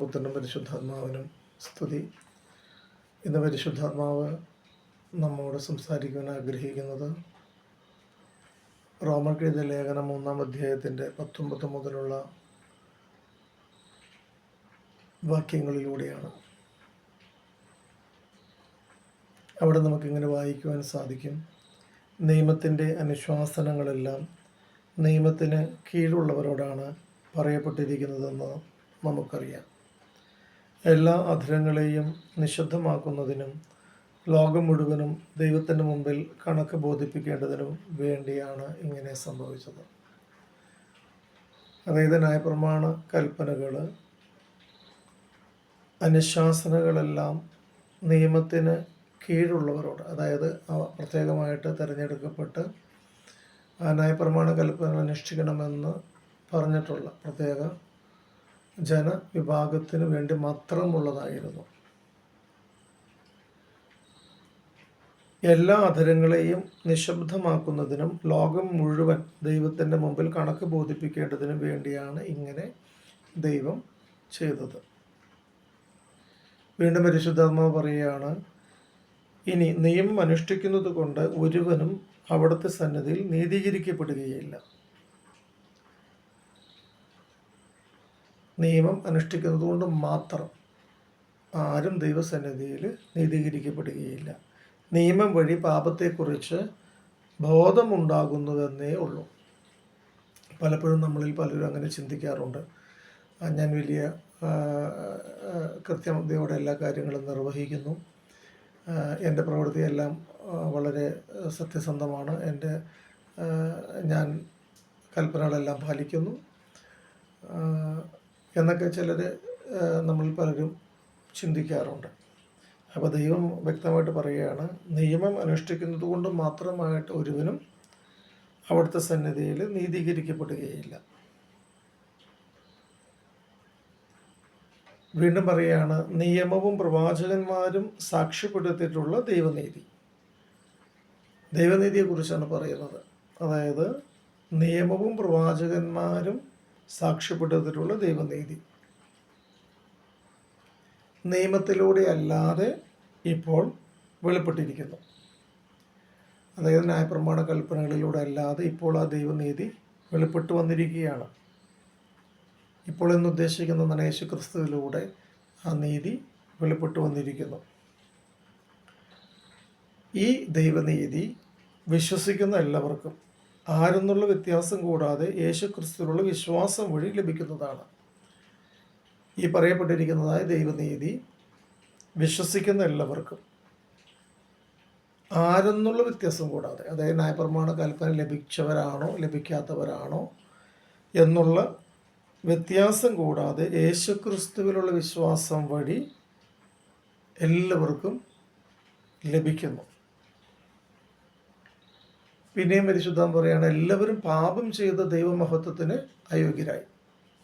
പുത്രനും പരിശുദ്ധാത്മാവിനും സ്തുതി. ഇന്ന് പരിശുദ്ധാത്മാവ് നമ്മോട് സംസാരിക്കുവാൻ ആഗ്രഹിക്കുന്നത് റോമർക്ക് എഴുതിയ ലേഖനം 3-ാം അധ്യായത്തിൻ്റെ 19 മുതലുള്ള വാക്യങ്ങളിലൂടെയാണ്. അവിടെ നമുക്കിങ്ങനെ വായിക്കുവാൻ സാധിക്കും: നിയമത്തിൻ്റെ അനുശാസനങ്ങളെല്ലാം നിയമത്തിന് കീഴുള്ളവരോടാണ് പറയപ്പെട്ടിരിക്കുന്നതെന്ന് നമുക്കറിയാം. എല്ലാ അധരങ്ങളെയും നിശബ്ദമാക്കുന്നതിനും ലോകം മുഴുവനും ദൈവത്തിൻ്റെ മുമ്പിൽ കണക്ക് ബോധിപ്പിക്കേണ്ടതിനും വേണ്ടിയാണ് ഇങ്ങനെ സംഭവിച്ചത്. അതായത് ന്യായപ്രമാണ കൽപ്പനകൾ, അനുശാസനകളെല്ലാം നിയമത്തിന് കീഴുള്ളവരോട്, അതായത് പ്രത്യേകമായിട്ട് തിരഞ്ഞെടുക്കപ്പെട്ട് ന്യായപ്രമാണ കൽപ്പന അനുഷ്ഠിക്കണമെന്ന് പറഞ്ഞിട്ടുള്ള പ്രത്യേക ജനവിഭാഗത്തിന് വേണ്ടി മാത്രമുള്ളതായിരുന്നു. എല്ലാ അധരങ്ങളെയും നിശബ്ദമാക്കുന്നതിനും ലോകം മുഴുവൻ ദൈവത്തിൻ്റെ മുമ്പിൽ കണക്ക് ബോധിപ്പിക്കേണ്ടതിനും വേണ്ടിയാണ് ഇങ്ങനെ ദൈവം ചെയ്തത്. വീണ്ടും പരിശുദ്ധാത്മാവ് പറയുകയാണ്, ഇനി നിയമം അനുഷ്ഠിക്കുന്നത് കൊണ്ട് ഒരുവനും അവിടുത്തെ സന്നിധിയിൽ നീതീകരിക്കപ്പെടുകയില്ല. നിയമം അനുഷ്ഠിക്കുന്നത് കൊണ്ട് മാത്രം ആരും ദൈവസന്നിധിയിൽ നീതീകരിക്കപ്പെടുകയില്ല. നിയമം വഴി പാപത്തെക്കുറിച്ച് ബോധമുണ്ടാകുന്നതെന്നേ ഉള്ളൂ. പലപ്പോഴും നമ്മളിൽ പലരും അങ്ങനെ ചിന്തിക്കാറുണ്ട്. ഞാൻ വലിയ കൃത്യമതയോടെ എല്ലാ കാര്യങ്ങളും നിർവഹിക്കുന്നു, എൻ്റെ പ്രവൃത്തിയെല്ലാം വളരെ സത്യസന്ധമാണ്, ഞാൻ കൽപ്പനകളെല്ലാം പാലിക്കുന്നു എന്നൊക്കെ ചിലർ നമ്മളിൽ പലരും ചിന്തിക്കാറുണ്ട്. അപ്പോൾ ദൈവം വ്യക്തമായിട്ട് പറയുകയാണ്, നിയമം അനുഷ്ഠിക്കുന്നത് കൊണ്ട് മാത്രമായിട്ട് ഒരുവനും അവിടുത്തെ സന്നിധിയിൽ നീതീകരിക്കപ്പെടുകയില്ല. വീണ്ടും പറയുകയാണ്, നിയമവും പ്രവാചകന്മാരും സാക്ഷ്യപ്പെടുത്തിയിട്ടുള്ള ദൈവനീതി. ദൈവനീതിയെക്കുറിച്ചാണ് പറയുന്നത്. അതായത് നിയമവും പ്രവാചകന്മാരും സാക്ഷ്യപ്പെടുത്തിയിട്ടുള്ള ദൈവനീതി നിയമത്തിലൂടെ അല്ലാതെ ഇപ്പോൾ വെളിപ്പെട്ടിരിക്കുന്നു. അതായത് ന്യായപ്രമാണ കൽപ്പനകളിലൂടെ അല്ലാതെ ഇപ്പോൾ ആ ദൈവനീതി വെളിപ്പെട്ടു വന്നിരിക്കുകയാണ്. ഇപ്പോൾ എന്നുദ്ദേശിക്കുന്ന യേശു ക്രിസ്തുവിലൂടെ ആ നീതി വെളിപ്പെട്ടു വന്നിരിക്കുന്നു. ഈ ദൈവനീതി വിശ്വസിക്കുന്ന എല്ലാവർക്കും ആരെന്നുള്ള വ്യത്യാസം കൂടാതെ യേശു ക്രിസ്തുവിലുള്ള വിശ്വാസം വഴി ലഭിക്കുന്നതാണ്. ഈ പറയപ്പെട്ടിരിക്കുന്നതായ ദൈവനീതി വിശ്വസിക്കുന്ന എല്ലാവർക്കും ആരെന്നുള്ള വ്യത്യാസം കൂടാതെ, അതായത് ന്യായപ്രമാണ കൽപ്പന ലഭിച്ചവരാണോ ലഭിക്കാത്തവരാണോ എന്നുള്ള വ്യത്യാസം കൂടാതെ യേശു ക്രിസ്തുവിലുള്ള വിശ്വാസം വഴി എല്ലാവർക്കും ലഭിക്കുന്നു. പിന്നെയും പരിശുദ്ധം പറയുകയാണ്, എല്ലാവരും പാപം ചെയ്ത ദൈവമഹത്വത്തിന് അയോഗ്യരായി.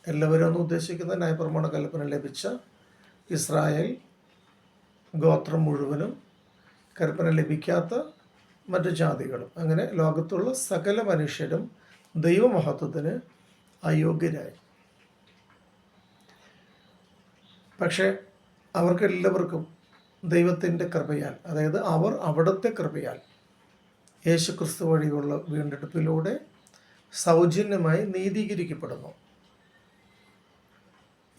എല്ലാവരും എന്ന് ഉദ്ദേശിക്കുന്ന ന്യായപ്രമാണ കൽപ്പന ലഭിച്ച ഇസ്രായേൽ ഗോത്രം മുഴുവനും, കൽപ്പന ലഭിക്കാത്ത മറ്റു ജാതികളും, അങ്ങനെ ലോകത്തുള്ള സകല മനുഷ്യരും ദൈവമഹത്വത്തിന് അയോഗ്യരായി. പക്ഷേ അവർക്കെല്ലാവർക്കും ദൈവത്തിൻ്റെ കൃപയാൽ, അതായത് അവർ അവിടുത്തെ കൃപയാൽ യേശു ക്രിസ്തു വഴിയുള്ള വീണ്ടെടുപ്പിലൂടെ സൗജന്യമായി നീതീകരിക്കപ്പെടുന്നു.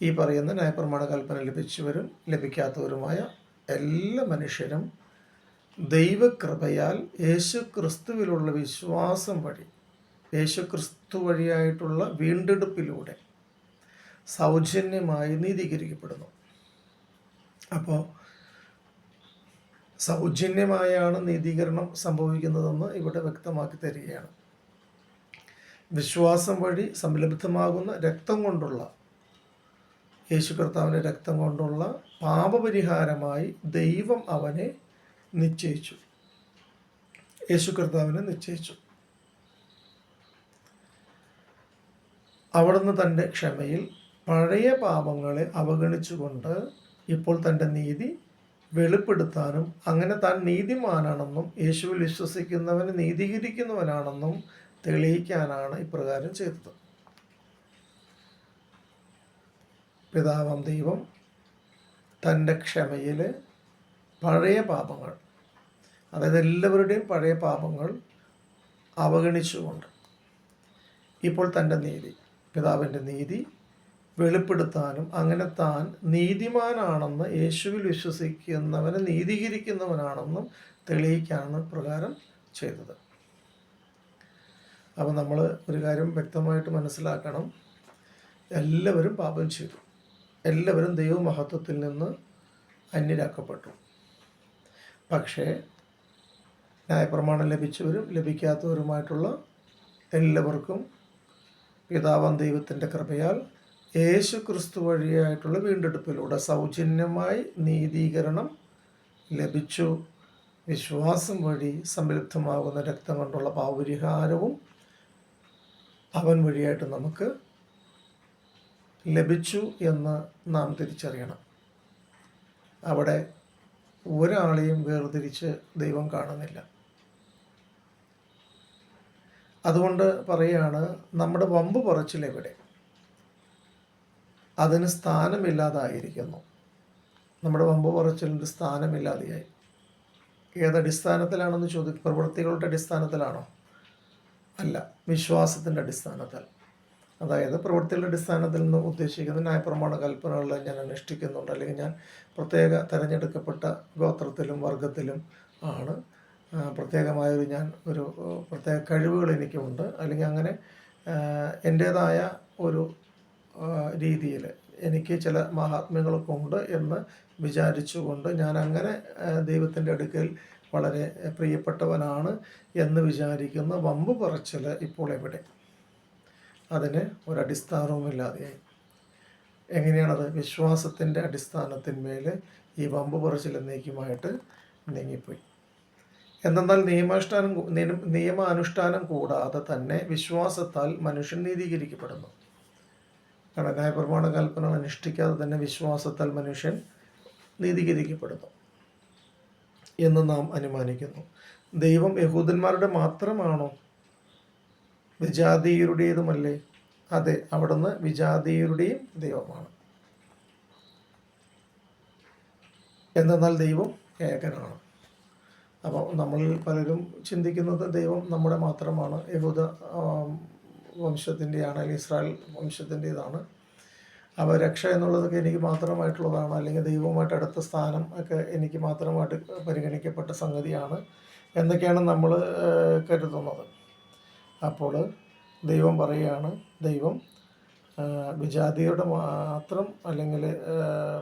ഈ പറയുന്ന ന്യായപ്രമാണ കൽപ്പന ലഭിച്ചവരും ലഭിക്കാത്തവരുമായ എല്ലാ മനുഷ്യരും ദൈവകൃപയാൽ യേശു ക്രിസ്തുവിലുള്ള വിശ്വാസം വഴി, യേശു ക്രിസ്തു വഴിയായിട്ടുള്ള വീണ്ടെടുപ്പിലൂടെ സൗജന്യമായി നീതീകരിക്കപ്പെടുന്നു. അപ്പോൾ സൗജന്യമായാണ് നീതീകരണം സംഭവിക്കുന്നതെന്ന് ഇവിടെ വ്യക്തമാക്കി തരികയാണ്. വിശ്വാസം വഴി സംലബ്ധമാകുന്ന രക്തം കൊണ്ടുള്ള, യേശു കർത്താവിൻ്റെ രക്തം കൊണ്ടുള്ള പാപപരിഹാരമായി ദൈവം അവനെ നിശ്ചയിച്ചു, യേശു കർത്താവിനെ നിശ്ചയിച്ചു. അവിടുന്ന് തൻ്റെ ക്ഷമയിൽ പഴയ പാപങ്ങളെ അവഗണിച്ചുകൊണ്ട് ഇപ്പോൾ തൻ്റെ നീതി വെളിപ്പെടുത്താനും അങ്ങനെ താൻ നീതിമാനാണെന്നും യേശുവിൽ വിശ്വസിക്കുന്നവന് നീതീകരിക്കുന്നവനാണെന്നും തെളിയിക്കാനാണ് ഇപ്രകാരം ചെയ്തത്. പിതാവാം ദൈവം തൻ്റെ ക്ഷമയിൽ പഴയ പാപങ്ങൾ, അതായത് എല്ലാവരുടെയും പഴയ പാപങ്ങൾ അവഗണിച്ചുകൊണ്ട് ഇപ്പോൾ തൻ്റെ നീതി, പിതാവിൻ്റെ നീതി വെളിപ്പെടുത്താനും അങ്ങനെ താൻ നീതിമാനാണെന്ന് യേശുവിൽ വിശ്വസിക്കുന്നവനെ നീതീകരിക്കുന്നവനാണെന്നും തെളിയിക്കാനാണ് പ്രകാരം ചെയ്തത്. അപ്പോൾ നമ്മൾ ഒരു കാര്യം വ്യക്തമായിട്ട് മനസ്സിലാക്കണം, എല്ലാവരും പാപം ചെയ്തു, എല്ലാവരും ദൈവമഹത്വത്തിൽ നിന്ന് അന്യരാക്കപ്പെട്ടു. പക്ഷേ ന്യായപ്രമാണം ലഭിച്ചവരും ലഭിക്കാത്തവരുമായിട്ടുള്ള എല്ലാവർക്കും പിതാവാം ദൈവത്തിൻ്റെ കൃപയാൽ യേശു ക്രിസ്തു വഴിയായിട്ടുള്ള വീണ്ടെടുപ്പിലൂടെ സൗജന്യമായി നീതീകരണം ലഭിച്ചു. വിശ്വാസം വഴി സംതൃപ്തമാകുന്ന രക്തം കൊണ്ടുള്ള പാപപരിഹാരവും അവൻ വഴിയായിട്ട് നമുക്ക് ലഭിച്ചു എന്ന് നാം തിരിച്ചറിയണം. അവിടെ ഒരാളെയും വേർതിരിച്ച് ദൈവം കാണുന്നില്ല. അതുകൊണ്ട് പറയുകയാണ്, നമ്മുടെ വമ്പ് പറച്ചിലെവിടെ? അതിന് സ്ഥാനമില്ലാതായിരിക്കുന്നു. നമ്മുടെ വമ്പ് പറച്ചിലിൻ്റെ സ്ഥാനമില്ലാതെയായി. ഏതടിസ്ഥാനത്തിലാണെന്ന് ചോദിക്കും. പ്രവൃത്തികളുടെ അടിസ്ഥാനത്തിലാണോ? അല്ല, വിശ്വാസത്തിൻ്റെ അടിസ്ഥാനത്തിൽ. അതായത് പ്രവൃത്തികളുടെ അടിസ്ഥാനത്തിൽ നിന്ന് ഉദ്ദേശിക്കുന്നത് ന്യായപ്രമാണ കൽപ്പനകൾ ഞാൻ അനുഷ്ഠിക്കുന്നുണ്ട്, അല്ലെങ്കിൽ ഞാൻ പ്രത്യേക തിരഞ്ഞെടുക്കപ്പെട്ട ഗോത്രത്തിലും വർഗത്തിലും ആണ്, പ്രത്യേകമായൊരു ഞാൻ ഒരു പ്രത്യേക കഴിവുകൾ എനിക്കുണ്ട്, അല്ലെങ്കിൽ അങ്ങനെ എൻ്റേതായ ഒരു രീതിയിൽ എനിക്ക് ചില മഹാത്മ്യങ്ങളൊക്കെ ഉണ്ട് എന്ന് വിചാരിച്ചുകൊണ്ട് ഞാൻ അങ്ങനെ ദൈവത്തിൻ്റെ അടുക്കൽ വളരെ പ്രിയപ്പെട്ടവനാണ് എന്ന് വിചാരിക്കുന്ന വമ്പ് പറച്ചിൽ ഇപ്പോൾ എവിടെ? അതിന് ഒരടിസ്ഥാനവുമില്ലാതെയായി. എങ്ങനെയാണത്? വിശ്വാസത്തിൻ്റെ അടിസ്ഥാനത്തിന്മേൽ ഈ വമ്പ് പറച്ചിൽ എന്നേക്കുമായിട്ട് നീങ്ങിപ്പോയി. എന്തെന്നാൽ നിയമാനുഷ്ഠാനം കൂടാതെ തന്നെ വിശ്വാസത്താൽ മനുഷ്യൻ നീതീകരിക്കപ്പെടുന്നു. കാരണം ന്യായപ്രമാണ കൽപ്പന അനുഷ്ഠിക്കാതെ തന്നെ വിശ്വാസത്താൽ മനുഷ്യൻ നീതീകരിക്കപ്പെടുന്നു എന്ന് നാം അനുമാനിക്കുന്നു. ദൈവം യഹൂദന്മാരുടെ മാത്രമാണോ? വിജാതീയരുടേതുമല്ലേ? അതെ, അവിടുന്ന് വിജാതീയരുടെയും ദൈവമാണ്. എന്തെന്നാൽ ദൈവം ഏകനാണ്. അപ്പോൾ നമ്മൾ പലരും ചിന്തിക്കുന്നത് ദൈവം നമ്മുടെ മാത്രമാണ്, യഹൂദ വംശത്തിൻ്റെയാണ്, അല്ലെങ്കിൽ ഇസ്രായേൽ വംശത്തിൻ്റേതാണ്, അപ്പോൾ രക്ഷ എന്നുള്ളതൊക്കെ എനിക്ക് മാത്രമായിട്ടുള്ളതാണ്, അല്ലെങ്കിൽ ദൈവവുമായിട്ട് അടുത്ത സ്ഥാനം ഒക്കെ എനിക്ക് മാത്രമായിട്ട് പരിഗണിക്കപ്പെട്ട സംഗതിയാണ് എന്നൊക്കെയാണ് നമ്മൾ കരുതുന്നത്. അപ്പോൾ ദൈവം പറയുകയാണ്, ദൈവം വിജാതിയുടെ മാത്രം, അല്ലെങ്കിൽ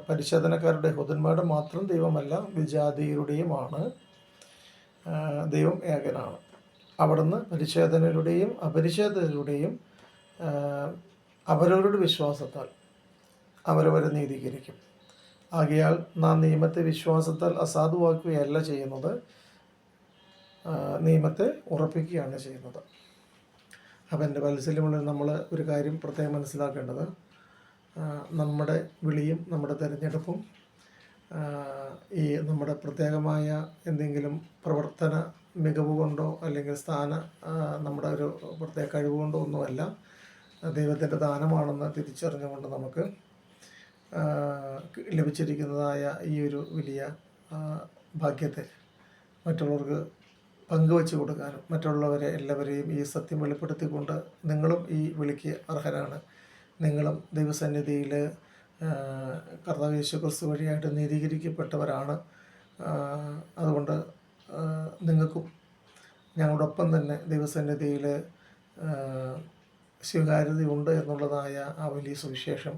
പരിച്ഛേദനക്കാരുടെ യഹൂദന്മാരുടെ മാത്രം ദൈവമല്ല, വിജാതിയരുടെയുമാണ്. ദൈവം ഏകനാണ്. അവിടുന്ന് പരിച്ഛേദനരുടെയും അപരിച്ഛേദരുടെയും അവരവരുടെ വിശ്വാസത്താൽ അവരവരെ നീതീകരിക്കും. ആകയാൽ നാം നിയമത്തെ വിശ്വാസത്താൽ അസാധുവാക്കുകയല്ല ചെയ്യുന്നത്, നിയമത്തെ ഉറപ്പിക്കുകയാണ് ചെയ്യുന്നത്. അപ്പം എൻ്റെ വാത്സല്യമുള്ള നമ്മൾ ഒരു കാര്യം പ്രത്യേകം മനസ്സിലാക്കേണ്ടത്, നമ്മുടെ വിളിയും നമ്മുടെ തിരഞ്ഞെടുപ്പും ഈ നമ്മുടെ പ്രത്യേകമായ എന്തെങ്കിലും പ്രവർത്തന മികവ് കൊണ്ടോ അല്ലെങ്കിൽ നമ്മുടെ ഒരു പ്രത്യേക കഴിവ് കൊണ്ടോ ഒന്നുമല്ല, ദൈവത്തിൻ്റെ ദാനമാണെന്ന് തിരിച്ചറിഞ്ഞുകൊണ്ട് നമുക്ക് ലഭിച്ചിരിക്കുന്നതായ ഈ ഒരു വലിയ ഭാഗ്യത്തെ മറ്റുള്ളവർക്ക് പങ്കുവച്ച് കൊടുക്കാനും, മറ്റുള്ളവരെ എല്ലാവരെയും ഈ സത്യം വെളിപ്പെടുത്തിക്കൊണ്ട് നിങ്ങളും ഈ വിളിക്ക് അർഹരാണ്, നിങ്ങളും ദൈവസന്നിധിയിൽ കർത്താവ് യേശു ക്രിസ്തു വഴിയായിട്ട് നീതീകരിക്കപ്പെട്ടവരാണ്, അതുകൊണ്ട് നിങ്ങൾക്കും ഞങ്ങളോടൊപ്പം തന്നെ ദൈവസന്നിധിയിൽ സ്വീകാര്യതയുണ്ട് എന്നുള്ളതായ ആ വലിയ സുവിശേഷം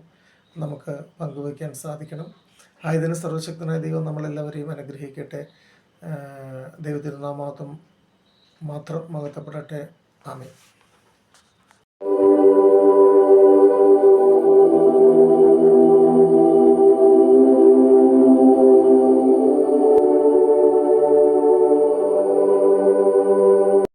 നമുക്ക് പങ്കുവയ്ക്കാൻ സാധിക്കണം. ആയതിന് സർവശക്തനായ ദൈവം നമ്മളെല്ലാവരെയും അനുഗ്രഹിക്കട്ടെ. ദൈവത്തിരുനാമം മാത്രം മഹത്വപ്പെടട്ടെ. ആമേൻ.